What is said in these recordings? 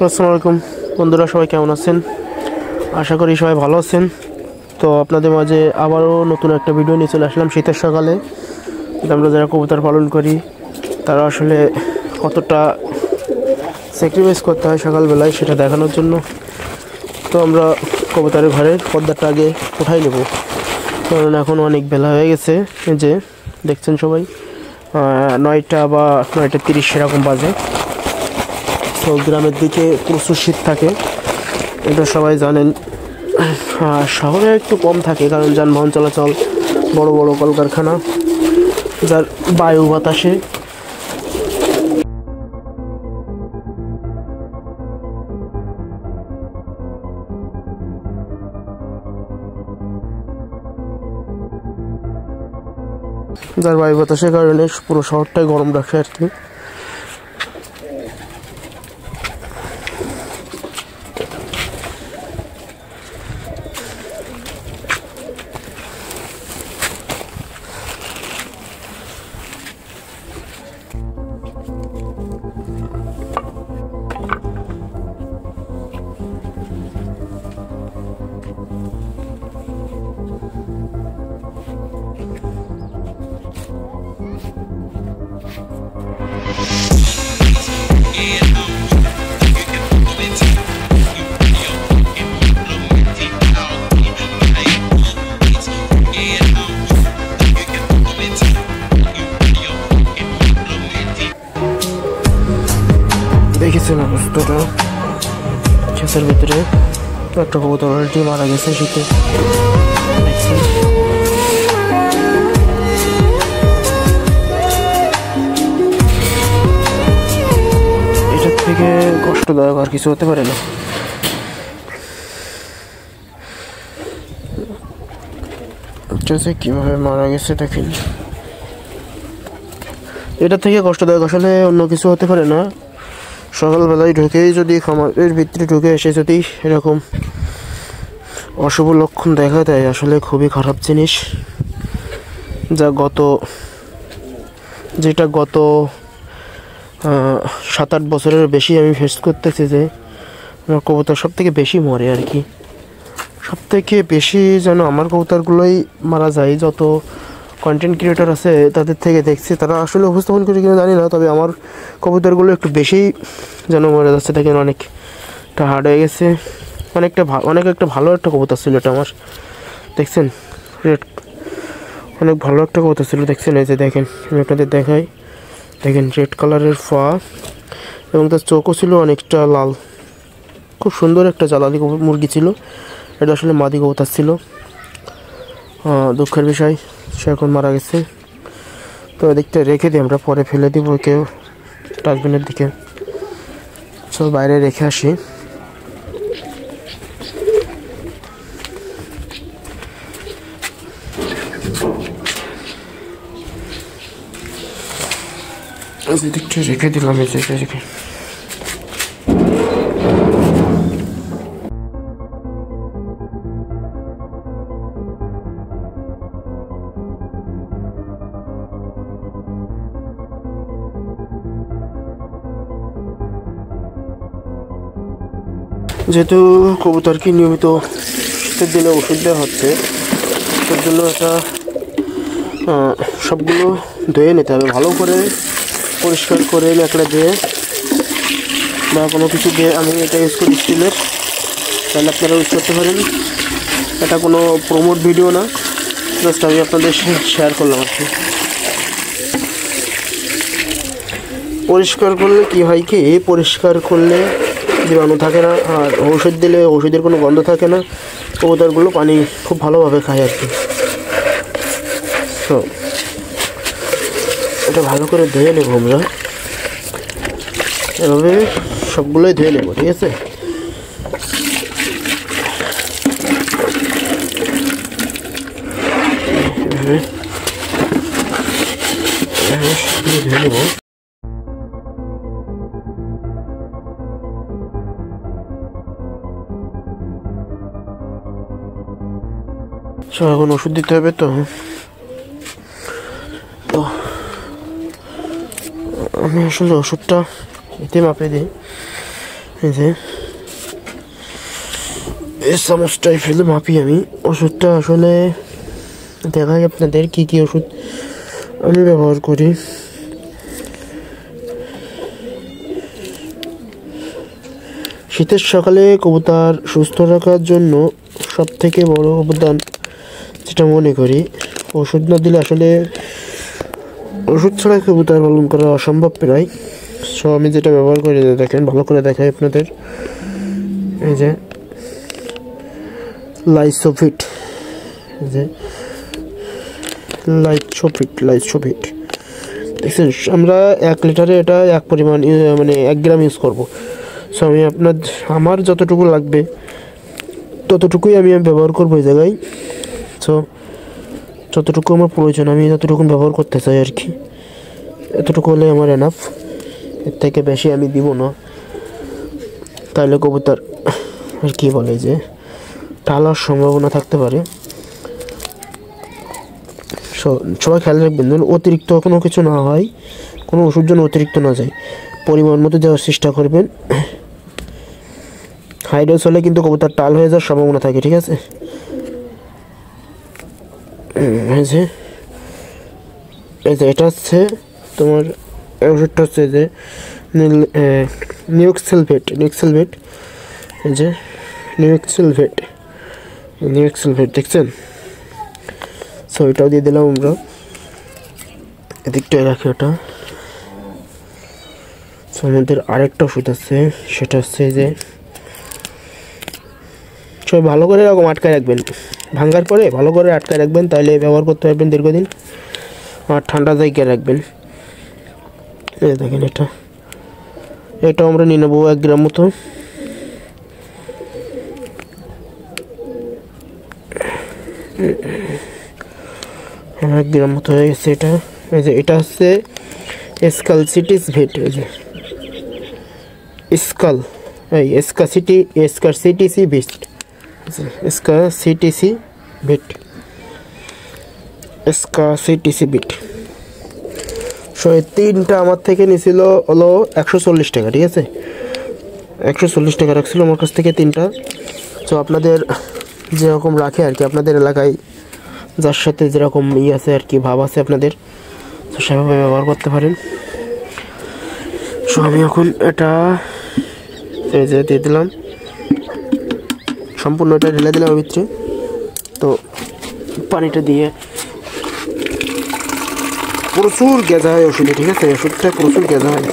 আসসালামু আলাইকুম বন্ধুরা, সবাই কেমন আছেন? আশা করি সবাই ভালো আছেন। তো আপনাদের মাঝে আবারও নতুন একটা ভিডিও নিয়ে চলে আসলাম। শীতের সকালে আমরা যারা কবুতর পালন করি তারা আসলে কতটা স্যাক্রিফাইস করতে হয় সকালবেলায় সেটা দেখানোর জন্য। তো আমরা কবুতরের ঘরের পর্দাটা আগে উঠাই নেব, কারণ এখন অনেক বেলা হয়ে গেছে। যে দেখছেন সবাই 9টা বা 9:30 সেরকম বাজে। তো গ্রামের দিকে প্রচুর শীত থাকে, এটা সবাই জানেন। শহরে একটু কম থাকে, কারণ যানবাহন চলাচল, বড় বড় কলকারখানা, যার বায়ু বাতাসে কারণে পুরো শহরটাই গরম রাখে আর কি। দেখেছেন অবস্থাটা, ক্ষেতের ভিতরে একটা কবুতর অলরেডি মারা গেছে শীতে। এটার থেকে কষ্টদায়ক আর কিছু হতে পারে না। কিভাবে মারা গেছে দেখেন, এটা থেকে কষ্টদায়ক আসলে অন্য কিছু হতে পারে না। সকালবেলায় ঢুকেই যদি খামারের ভিতরে ঢুকে এসে যদি এরকম অশুভ লক্ষণ দেখা দেয়, আসলে খুবই খারাপ জিনিস। যেটা গত 7-8 বছরের বেশি আমি ফেস করতেছি, যে আমার কবুতর সব থেকে বেশি মরে আর কি। সব থেকে বেশি যেন আমার কবুতরগুলোই মারা যায়। যত কন্টেন্ট ক্রিয়েটর আছে তাদের থেকে দেখছি, তারা আসলে উপস্থাপন করে কিনা জানি না, তবে আমার কবুতরগুলো একটু বেশি যেন মরে যাচ্ছে। দেখেন অনেকটা হার্ড হয়ে গেছে। অনেক একটা ভালো একটা কবুতর ছিল এটা আমার, দেখছেন অনেক ভালো একটা কবুতর ছিল। দেখছেন এই যে দেখেন, আমি আপনাদের দেখাই, দেখেন রেড কালারের ফা, এবং তার চোখও ছিল অনেকটা লাল। খুব সুন্দর একটা জ্বালালি মুরগি ছিল। এটা আসলে মাদি কবুতর ছিল। দুঃখের বিষয়, সে এখন মারা গেছে। তো এদিকটা রেখে দিই, আমরা পরে ফেলে দিব কেউ ডাস্টবিনের দিকে। চল বাইরে রেখে আসি। এদিকটা রেখে দিলাম, এই জায়গায় রেখে। যেহেতু কবুতরকে নিয়মিত শীতের দিনে ওষুধ দেওয়া হচ্ছে, তার জন্য এটা সবগুলো ধুয়ে নিতে হবে ভালো করে, পরিষ্কার করে ন্যাকড়া দিয়ে বা কোনো কিছু দিয়ে। আমি এটা ইউজ করি স্টিলের, তাহলে আপনারা ইউজ করতে পারেন। এটা কোনো প্রমোট ভিডিও না, জাস্ট আমি আপনাদের শেয়ার করলাম আর কি। পরিষ্কার করলে কি হয় কি, পরিষ্কার করলে জীবাণু থাকে না, আর ঔষধ দিলে ওষুধের কোনো গন্ধ থাকে না। কবুতরগুলো পানি খুব ভালোভাবে খায় আর কি। তো এটা ভালো করে ধুয়ে নেব আমরা, এভাবে সবগুলোই ধুয়ে নেব, ঠিক আছে? ধুয়ে নেব। এখন ওষুধ দিতে হবে। তো আমি আসলে ওষুধটা এতে মাপে দিই, এই যে এই চামচটাই ফেলে মাপি আমি। ওষুধটা আসলে দেখাই আপনাদের কি কি ওষুধ আমি ব্যবহার করি। শীতের সকালে কবুতর সুস্থ রাখার জন্য সব থেকে বড় অবদান যেটা মনে করি, ওষুধ না দিলে আসলে ওষুধ ছাড়া কবুতর পালন করা অসম্ভব প্রায়। সো আমি যেটা ব্যবহার করি দেখেন, ভালো করে দেখাই আপনাদের। এই যে লাইসোফিট, এই যে লাইসোফিট দেখছেন। আমরা 1 লিটারে এটা 1 পরিমাণ মানে 1 গ্রাম ইউজ করব। সো আমি আমার যতটুকু লাগবে ততটুকুই আমি ব্যবহার করবো এই জায়গায়। সো যতটুকু আমার প্রয়োজন আমি ততটুকু ব্যবহার করতে চাই আর কি। এতটুকু হলে আমার এনাফ, এর থেকে বেশি আমি দিব না, তাহলে কবুতর আর কি বলে যে টালার সম্ভাবনা থাকতে পারে। সবাই খেয়াল রাখবেন যেন অতিরিক্ত কোনো কিছু না হয়, কোনো ওষুধ যেন অতিরিক্ত না যায়, পরিমাণ মতো দেওয়ার চেষ্টা করবেন। হাই ডোজ হলে কিন্তু কবুতর টাল হয়ে যাওয়ার সম্ভাবনা থাকে, ঠিক আছে। এই যে এটা হচ্ছে তোমার ওষুধটা হচ্ছে যে নিউক্সেলভেট, এই যে নিউক্সেলভেট দেখছেন। সো এটাও দিয়ে দিলাম আমরা, এদিকটায় রাখি ওটা। সো আমাদের আরেকটা ওষুধ আছে, সেটা হচ্ছে যে সবাই ভালো করে এরকম আটকায় রাখবেন, ভাঙার পরে ভালো করে আটকায় রাখবেন, তাহলে ব্যবহার করতে পারবেন দীর্ঘদিন। আর ঠান্ডা জায়গায় রাখবেন। এই দেখেন এটাও আমরা নিয়ে নেবো 1 গ্রাম মতো। এক গ্রাম মতো হয়ে গেছে এটা। এই যে এটা হচ্ছে স্কালসিটিস ভেট, এই যে স্কাসিটিসি বিট। সো এই 3টা আমার থেকে নিয়েছিল হলো 140 টাকা, ঠিক আছে। 140 টাকা রাখছিল আমার কাছ থেকে 3টা। সো আপনাদের যেরকম রাখে আর কি, আপনাদের এলাকায় যার সাথে যেরকম আছে আর কি, ভাব আছে আপনাদের, তো সেভাবে ব্যবহার করতে পারেন। সো আমি এখন এটা এই যে দিয়ে দিলাম, সম্পূর্ণ এটা ঢেলে দিলাম ভিতরে। তো পানিটা দিয়ে প্রচুর গেঁজা হয় ওষুধে, ঠিক আছে। ওষুধটা প্রচুর গেঁজা হয়,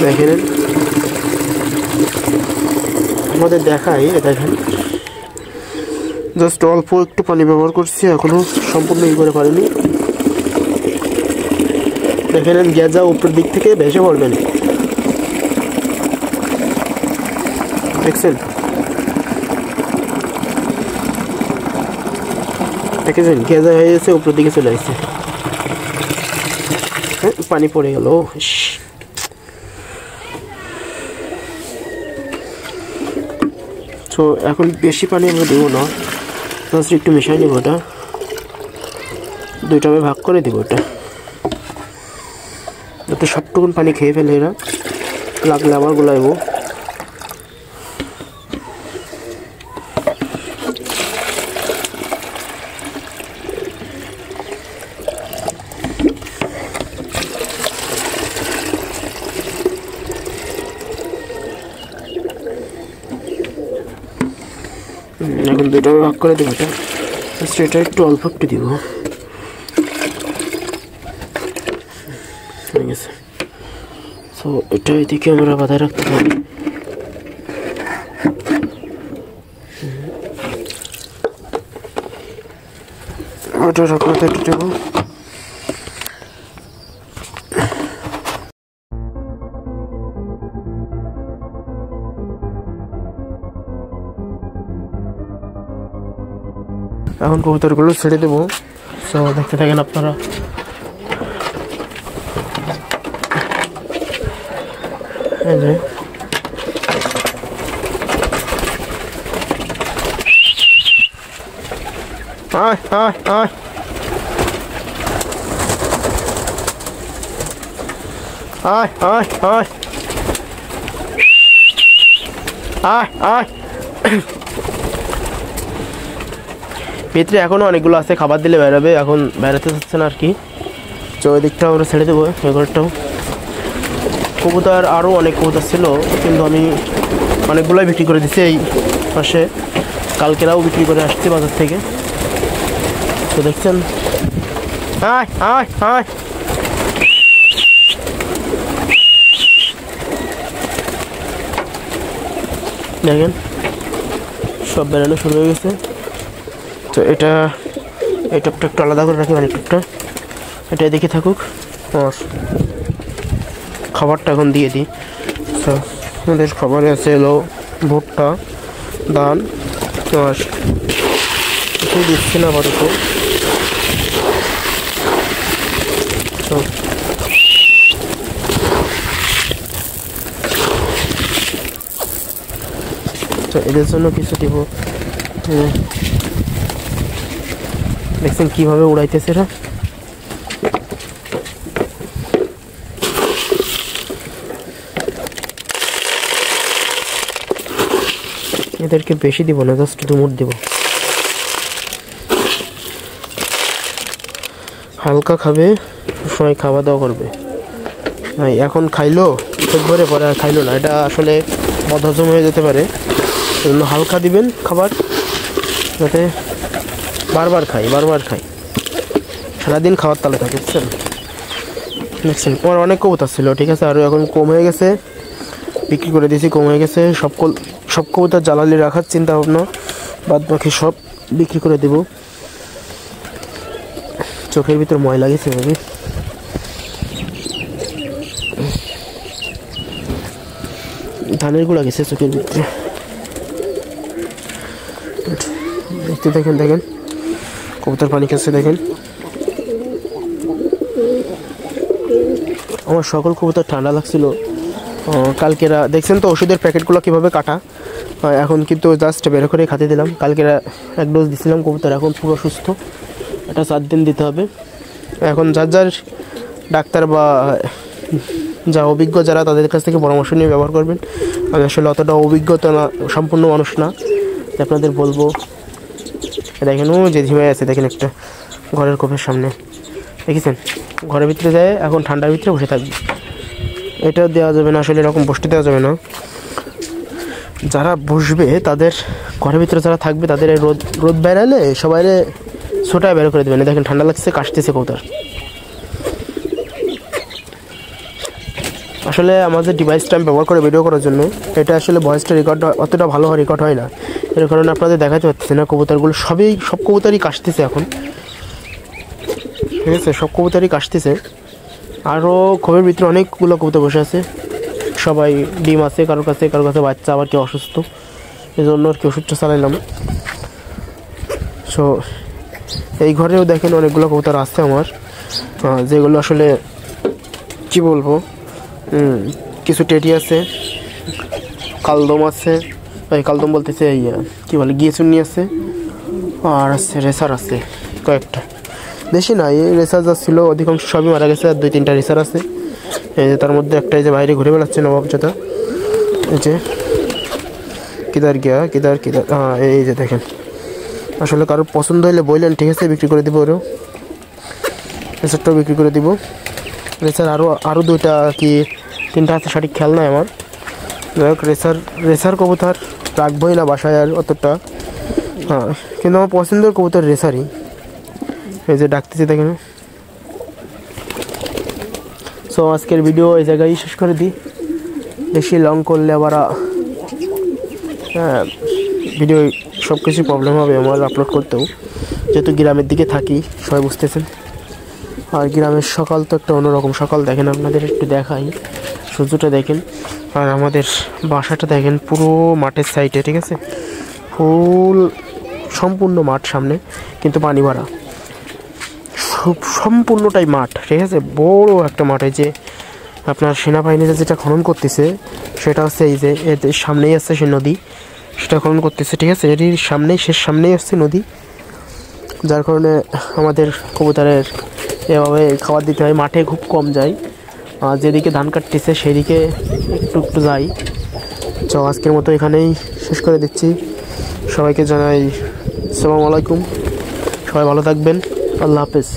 দেখেন আমাদের দেখাই। দেখেন জাস্ট অল্প একটু পানি ব্যবহার করছি, এখনো সম্পূর্ণ করে পারিনি। দেখেন গেঁজা উপরের দিক থেকে ভেসে পড়বেন, দেখছেন গেঁজা হয়ে গেছে, উপরের দিকে চলে আসছে। পানি পড়ে গেল। তো এখন বেশি পানি আমরা দেবো না, জাস্ট একটু মিশাই নেবো। ওটা 2টা ভাগ করে দেবো, ওটা যাতে সবটুকুন পানি খেয়ে ফেলে এরা, লাগলে আবার গোলাইবো। এখন 2টা ভাগ করে দেবো। এটা একটু অল্প একটু দিব, হয়ে গেছে। সো এটা এদিকে আমরা বাঁধায় রাখতে পারি। ওটা রাখতে একটু দেবো। এখন কবুতরগুলো ছেড়ে দেবো। সো দেখতে থাকেন আপনারা। এই যে আয় আয় আয় আয় আয় আয় আয় আয়। ভিতরে এখনও অনেকগুলো আছে, খাবার দিলে বেরোবে, এখন বেরোতে চাচ্ছে না আর কি। তো ওই দিকটাও আমরা ছেড়ে দেবো, এগুলোটাও। কবুতর আরও অনেক কবুতর ছিল, কিন্তু আমি অনেকগুলোই বিক্রি করে দিচ্ছি এই পাশে। কালকেরাও বিক্রি করে আসছি বাজার থেকে। তো দেখছেন, আয় আয় আয়। দেখেন সব বেরোনো শুরু হয়ে গেছে। তো এটা এই টপটা একটু আলাদা করে রাখি, মানে টপটা এটা দেখে থাকুক। আর খাবারটা এখন দিয়ে দিই। তো আমাদের খাবারে আছে এলো ভুট্টা, ধান, আর কিছু দিচ্ছি না আপাতত। তো এদের জন্য কিছু দিব। দেখছেন কীভাবে উড়াইতেছে এরা। এদেরকে বেশি দিব না, জাস্ট দুমুট দিব। হালকা খাবে, সবাই খাওয়া দাওয়া করবে। এখন খাইলো পেট ভরে, পরে আর খাইলো না, এটা আসলে বদহজম হয়ে যেতে পারে। সেজন্য হালকা দিবেন খাবার, যাতে বারবার খাই সারাদিন খাওয়ার তালে থাকে। দেখছেন আমার অনেক কবুতর ছিল, ঠিক আছে, আরও এখন কম হয়ে গেছে, বিক্রি করে দিয়েছি, কম হয়ে গেছে। সব কবুতর জ্বালালি রাখার চিন্তা ভাবনা, বাদ বাকি সব বিক্রি করে দেব। চোখের ভিতর ময়লা গেছে ভাবি। ধানের গুঁড়া গেছে চোখের ভিতরে। দেখতে দেখেন কবুতর পানি খাচ্ছে, দেখেন। আমার সকল কবুতর ঠান্ডা লাগছিল কালকেরা। দেখছেন তো ওষুধের প্যাকেটগুলো কীভাবে কাটা। এখন কিন্তু জাস্ট বের করে খাতে দিলাম। কালকেরা 1 ডোজ দিছিলাম, কবুতর এখন পুরো সুস্থ। এটা 4 দিন দিতে হবে। এখন যার ডাক্তার বা যা অভিজ্ঞ যারা, তাদের কাছ থেকে পরামর্শ নিয়ে ব্যবহার করবেন। আমি আসলে অতটা অভিজ্ঞতা না, সম্পূর্ণ মানুষ না, আপনাদের বলবো। দেখেন ও যে ঝিমাই আছে, দেখেন একটা ঘরের কোপের সামনে, দেখেছেন, ঘরের ভিতরে যায়, এখন ঠান্ডার ভিতরে বসে থাকবে। এটা দেওয়া যাবে না আসলে, এরকম বসতে দেওয়া যাবে না। যারা বসবে তাদের ঘরের ভিতরে যারা থাকবে তাদের রোদ বেড়ালে সবাই ছোটায় বের করে দেবেন। দেখেন ঠান্ডা লাগছে, কাশতেছে কবুতর। আসলে আমাদের ডিভাইসটা আমি ব্যবহার করে ভিডিও করার জন্য, এটা আসলে ভয়েসটা রেকর্ড অতটা ভালো রেকর্ড হয় না, এর কারণে আপনাদের দেখাতে পারতেছে না। কবুতরগুলো সব কবুতরই কাশতেছে এখন, ঠিক আছে, সব কবুতরই কাশতেছে। আরও খোপের ভিতরে অনেকগুলো কবুতর বসে আছে, সবাই ডিম আছে কারোর কাছে বাচ্চা, আবার কেউ অসুস্থ, এই জন্য আর কি ওষুধটা চালাইলাম। সো এই ঘরেও দেখেন অনেকগুলো কবুতর আছে আমার, যেগুলো আসলে কি বলবো, কিছু টেটি আছে, কালদম আছে, কালদম বলতেছে এই কী বলে গিয়েচুন্নি আছে, আর আছে রেসার আছে কয়েকটা, বেশি না। এই রেসার যা ছিল অধিকাংশ সবই মারা গেছে, আর 2-3টা রেসার আছে। এই যে তার মধ্যে একটা, এই যে বাইরে ঘুরে বেড়াচ্ছে নবাবজাদা, এই যে কিদার, হ্যাঁ এই যে দেখেন। আসলে কারোর পছন্দ হলে বললেন, ঠিক আছে, বিক্রি করে দিব। ওরও রেসারটাও বিক্রি করে দিব। রেসার আরও 2টা কি 3টা আছে, সঠিক খেয়াল নাই আমার। যাই হোক, রেসার কবুতর রাখবোই না বাসায় আর অতটা, হ্যাঁ, কিন্তু আমার পছন্দের কবুতর রেসারই। এই যে ডাকতেছি দেখেন। সো আজকের ভিডিও এই জায়গায় শেষ করে দিই, বেশি লং করলে আবার ভিডিও সব কিছু প্রবলেম হবে আমার আপলোড করতেও, যেহেতু গ্রামের দিকে থাকি, সবাই বুঝতেছেন। আর গ্রামের সকাল তো একটা অন্যরকম সকাল, দেখেন আপনাদের একটু দেখাই, সূর্যটা দেখেন। আর আমাদের বাসাটা দেখেন পুরো মাঠের সাইডে, ঠিক আছে, ফুল সম্পূর্ণ মাঠ সামনে, কিন্তু পানি ভরা, সম্পূর্ণটাই মাঠ, ঠিক আছে, বড় একটা মাঠ। এই যে আপনার সেনাবাহিনীরা যেটা খনন করতেছে, সেটা হচ্ছে এই যে এর সামনেই আছে সে নদী, সেটা খনন করতেছে, ঠিক আছে, এটির সামনেই আসছে নদী, যার কারণে আমাদের কবুতরের এভাবে খাবার দিতে হয়। মাঠে খুব কম যায়, যেদিকে ধান কাটতেছে সেদিকে একটু যাই, তো আজকের মতো এখানেই শেষ করে দিচ্ছি। সবাইকে জানাই আসসালামু আলাইকুম। সবাই ভালো থাকবেন। আল্লাহ হাফেজ।